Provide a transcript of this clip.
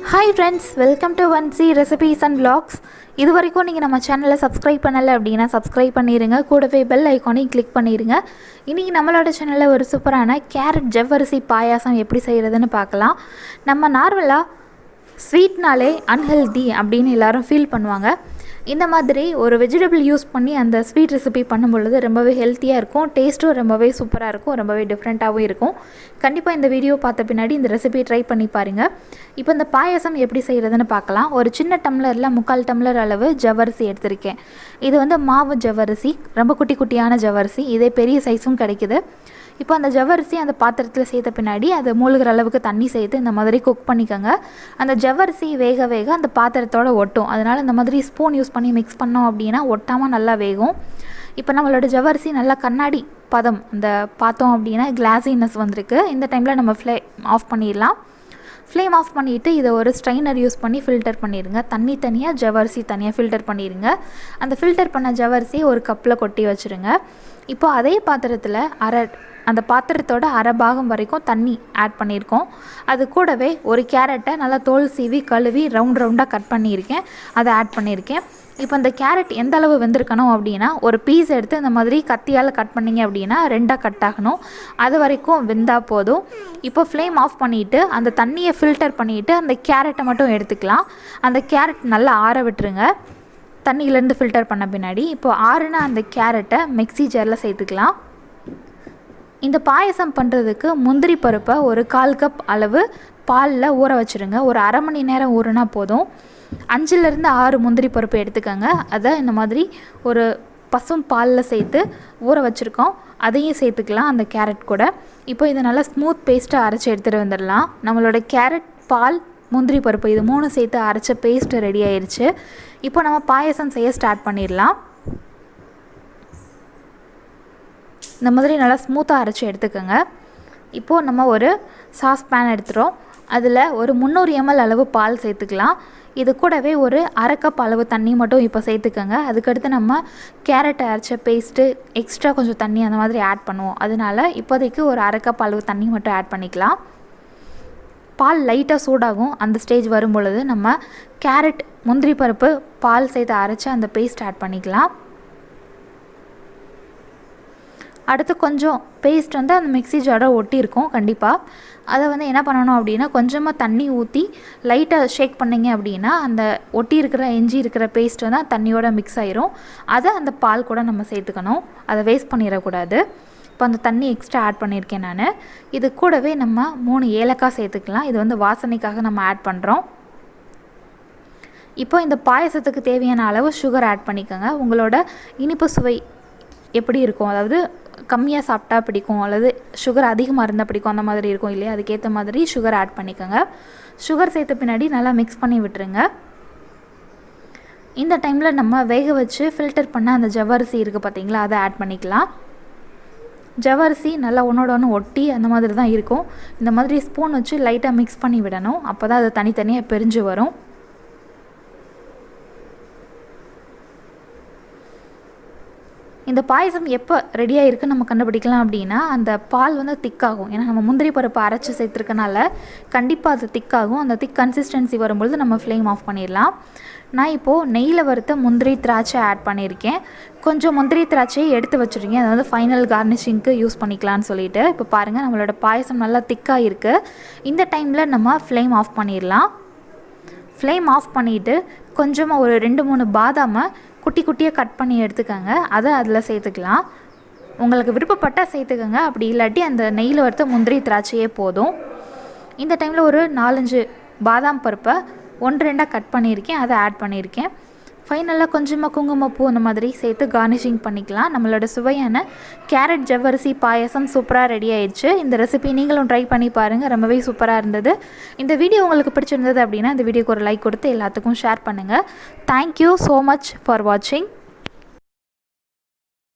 Hi friends, welcome to 1C Recipes and Vlogs. இது வரைக்கும் நீங்கள் நம்ம சேனலை சப்ஸ்கிரைப் பண்ணலை அப்படின்னா சப்ஸ்கிரைப் பண்ணிடுங்க. கூடவே பெல் ஐக்கானையும் கிளிக் பண்ணிடுங்க. இன்றைக்கி நம்மளோட சேனலில் ஒரு சூப்பரான கேரட் ஜவ்வரிசி பாயாசம் எப்படி செய்கிறதுன்னு பார்க்கலாம். நம்ம நார்மலாக ஸ்வீட்னாலே அன்ஹெல்தி அப்படின்னு எல்லோரும் ஃபீல் பண்ணுவாங்க. இந்த மாதிரி ஒரு வெஜிடபிள் யூஸ் பண்ணி அந்த ஸ்வீட் ரெசிபி பண்ணும்பொழுது ரொம்பவே ஹெல்த்தியாக இருக்கும், டேஸ்ட்டும் ரொம்பவே சூப்பராக இருக்கும், ரொம்பவே டிஃப்ரெண்ட்டாகவும் இருக்கும். கண்டிப்பாக இந்த வீடியோ பார்த்த பின்னாடி இந்த ரெசிபி ட்ரை பண்ணி பாருங்கள். இப்போ இந்த பாயசம் எப்படி செய்கிறதுன்னு பார்க்கலாம். ஒரு சின்ன டம்ளரில் 3/4 டம்ளர் அளவு ஜவ்வரிசி எடுத்திருக்கேன். இது வந்து மாவு ஜவ்வரிசி, ரொம்ப குட்டி குட்டியான ஜவ்வரிசி, இதே பெரிய சைஸும் கிடைக்குது. இப்போ அந்த ஜவ்வரிசி அந்த பாத்திரத்தில் சேர்த்த பின்னாடி அதை மூழ்கிற அளவுக்கு தண்ணி சேர்த்து இந்த மாதிரி குக் பண்ணிக்கோங்க. அந்த ஜவ்வரிசி வேக வேக அந்த பாத்திரத்தோடு ஒட்டும். அதனால் இந்த மாதிரி ஸ்பூன் யூஸ் பண்ணி மிக்ஸ் பண்ணோம் அப்படின்னா ஒட்டாமல் நல்லா வேகும். இப்போ நம்மளோட ஜவ்வரிசி நல்லா கண்ணாடி பதம் அந்த பார்த்தோம் அப்படின்னா கிளாஸினஸ் வந்திருக்கு. இந்த டைமில் நம்ம ஆஃப் பண்ணிடலாம். ஃப்ளேம் ஆஃப் பண்ணிவிட்டு இதை ஒரு ஸ்ட்ரைனர் யூஸ் பண்ணி ஃபில்டர் பண்ணிடுங்க. தண்ணி தனியாக ஜவ்வரிசி தனியாக ஃபில்டர் பண்ணிடுங்க. அந்த ஃபில்டர் பண்ண ஜவ்வரிசி ஒரு கப்பில் கொட்டி வச்சுருங்க. இப்போ அதே பாத்திரத்தில் அந்த பாத்திரத்தோட அரை பாகம் வரைக்கும் தண்ணி ஆட் பண்ணியிருக்கோம். அது கூடவே ஒரு கேரட்டை நல்லா தோல் சீவி கழுவி ரவுண்டாக கட் பண்ணியிருக்கேன், அதை ஆட் பண்ணியிருக்கேன். இப்போ அந்த கேரட் எந்த அளவு வெந்திருக்கணும் அப்படின்னா ஒரு பீஸ் எடுத்து இந்த மாதிரி கத்தியால் கட் பண்ணிங்க அப்படின்னா 2ஆக கட் ஆகணும். அது வரைக்கும் வெந்தால் போதும். இப்போ ஃப்ளேம் ஆஃப் பண்ணிவிட்டு அந்த தண்ணியை ஃபில்டர் பண்ணிவிட்டு அந்த கேரட்டை மட்டும் எடுத்துக்கலாம். அந்த கேரட் நல்லா ஆற விட்டுருங்க தண்ணியிலேருந்து ஃபில்டர் பண்ண பின்னாடி. இப்போ ஆறுனா அந்த கேரட்டை மிக்ஸி ஜாரில் சேர்த்துக்கலாம். இந்த பாயசம் பண்ணுறதுக்கு முந்திரி பருப்பை ஒரு 1/4 கப் அளவு பாலில் ஊற வச்சுருங்க. ஒரு அரை மணி நேரம் ஊறுனா போதும். 5லேருந்து 6 முந்திரி பருப்பு எடுத்துக்கோங்க. அதை இந்த மாதிரி ஒரு பசும் பாலில் சேர்த்து ஊற வச்சுருக்கோம், அதையும் சேர்த்துக்கலாம் அந்த கேரட் கூட. இப்போ இதை நல்லா ஸ்மூத் பேஸ்ட்டாக அரைச்சி எடுத்துகிட்டு வந்துடலாம். நம்மளோட கேரட், பால், முந்திரி பருப்பு இது 3 சேர்த்து அரைச்ச பேஸ்ட்டு ரெடி ஆயிடுச்சு. இப்போ நம்ம பாயசம் செய்ய ஸ்டார்ட் பண்ணிடலாம். இந்த மாதிரி நல்லா ஸ்மூத்தாக அரைச்சி எடுத்துக்கோங்க. இப்போது நம்ம ஒரு சாஸ் பேன் எடுத்துகிறோம். அதில் ஒரு 300 ml அளவு பால் சேர்த்துக்கலாம். இது கூடவே ஒரு அரை கப் அளவு தண்ணி மட்டும் இப்போ சேர்த்துக்கோங்க. அதுக்கடுத்து நம்ம கேரட் அரைச்ச பேஸ்ட்டு எக்ஸ்ட்ரா கொஞ்சம் தண்ணி அந்த மாதிரி ஆட் பண்ணுவோம். அதனால் இப்போதைக்கு ஒரு அரை கப் அளவு தண்ணி மட்டும் ஆட் பண்ணிக்கலாம். பால் லைட்டாக சூடாகும். அந்த ஸ்டேஜ் வரும் பொழுது நம்ம கேரட், முந்திரி பருப்பு, பால் சேர்த்து அரைச்சி அந்த பேஸ்ட் ஆட் பண்ணிக்கலாம். அடுத்து கொஞ்சம் பேஸ்ட் வந்து அந்த மிக்ஸி ஜாரை ஒட்டியிருக்கோம். கண்டிப்பாக அதை வந்து என்ன பண்ணணும் அப்படின்னா கொஞ்சமாக தண்ணி ஊற்றி லைட்டாக ஷேக் பண்ணிங்க அப்படின்னா அந்த ஒட்டி இருக்கிற எஞ்சி இருக்கிற பேஸ்ட் வந்து தண்ணியோட மிக்ஸ் ஆயிரும். அதை அந்த பால் கூட நம்ம சேர்த்துக்கணும், அதை வேஸ்ட் பண்ணிடக்கூடாது. இப்போ அந்த தண்ணி எக்ஸ்ட்ரா ஆட் பண்ணியிருக்கேன் நான். இது கூடவே நம்ம 3 ஏலக்காய் சேர்த்துக்கலாம். இது வந்து வாசனைக்காக நம்ம ஆட் பண்ணுறோம். இப்போ இந்த பாயசத்துக்கு தேவையான அளவு சுகர் ஆட் பண்ணிக்கோங்க. உங்களோட இனிப்பு சுவை எப்படி இருக்கும், அதாவது கம்மியாக சாப்பிட்டா பிடிக்கும் அல்லது சுகர் அதிகமாக இருந்தால் பிடிக்கும் அந்த மாதிரி இருக்கும் இல்லையா, அதுக்கேற்ற மாதிரி சுகர் ஆட் பண்ணிக்கோங்க. சுகர் சேர்த்த பின்னாடி நல்லா மிக்ஸ் பண்ணி விட்டுருங்க. இந்த டைமில் நம்ம வேக வச்சு ஃபில்டர் பண்ண அந்த ஜவ்வரிசி இருக்குது பார்த்தீங்களா, அதை ஆட் பண்ணிக்கலாம். ஜவ்வரிசி நல்லா ஒன்றோட ஒன்று ஒட்டி அந்த மாதிரி தான் இருக்கும். இந்த மாதிரி ஸ்பூன் வச்சு லைட்டாக மிக்ஸ் பண்ணி விடணும். அப்போ தான் அது தனித்தனியாக பிரிஞ்சு வரும். இந்த பாயசம் எப்போ ரெடியாக இருக்குன்னு நம்ம கண்டுபிடிக்கலாம் அப்படின்னா அந்த பால் வந்து திக்காகும். ஏன்னா நம்ம முந்திரி பருப்பு அரைச்சி சேர்த்துருக்கனால கண்டிப்பாக அது திக்காகும். அந்த திக் கன்சிஸ்டன்சி வரும்பொழுது நம்ம ஃப்ளேம் ஆஃப் பண்ணிடலாம். நான் இப்போது நெய்யில் வறுத்த முந்திரி திராட்சை ஆட் பண்ணியிருக்கேன். கொஞ்சம் முந்திரி திராட்சையை எடுத்து வச்சுருக்கேன், அதை வந்து ஃபைனல் கார்னிஷிங்க்கு யூஸ் பண்ணிக்கலான்னு சொல்லிட்டு. இப்போ பாருங்கள் நம்மளோட பாயசம் நல்லா திக்காக இருக்குது. இந்த டைமில் நம்ம ஃப்ளேம் ஆஃப் பண்ணிடலாம். ஃப்ளேம் ஆஃப் பண்ணிவிட்டு கொஞ்சமாக ஒரு 2-3 பாதாமை குட்டி குட்டியாக கட் பண்ணி எடுத்துக்கோங்க. அதை அதில் சேர்த்துக்கலாம். உங்களுக்கு விருப்பப்பட்டால் சேர்த்துக்கோங்க, அப்படி இல்லாட்டி அந்த நெய்யில் வறுத்த முந்திரி திராட்சையே போதும். இந்த டைமில் ஒரு 4-5 பாதாம் பருப்பை 1-2 கட் பண்ணியிருக்கேன், அதை ஆட் பண்ணியிருக்கேன். ஃபைனலாக கொஞ்சமாக குங்குமப்பூ அந்த மாதிரி சேர்த்து கார்னிஷிங் பண்ணிக்கலாம். நம்மளோட சுவையான கேரட் ஜவ்வரிசி பாயசம் சூப்பராக ரெடி ஆயிடுச்சு. இந்த ரெசிபி நீங்களும் ட்ரை பண்ணி பாருங்கள், ரொம்பவே சூப்பராக இருந்தது. இந்த வீடியோ உங்களுக்கு பிடிச்சிருந்தது அப்படின்னா இந்த வீடியோக்கு ஒரு லைக் கொடுத்து எல்லாத்துக்கும் ஷேர் பண்ணுங்கள். தேங்க்யூ ஸோ மச் ஃபார் வாட்சிங்.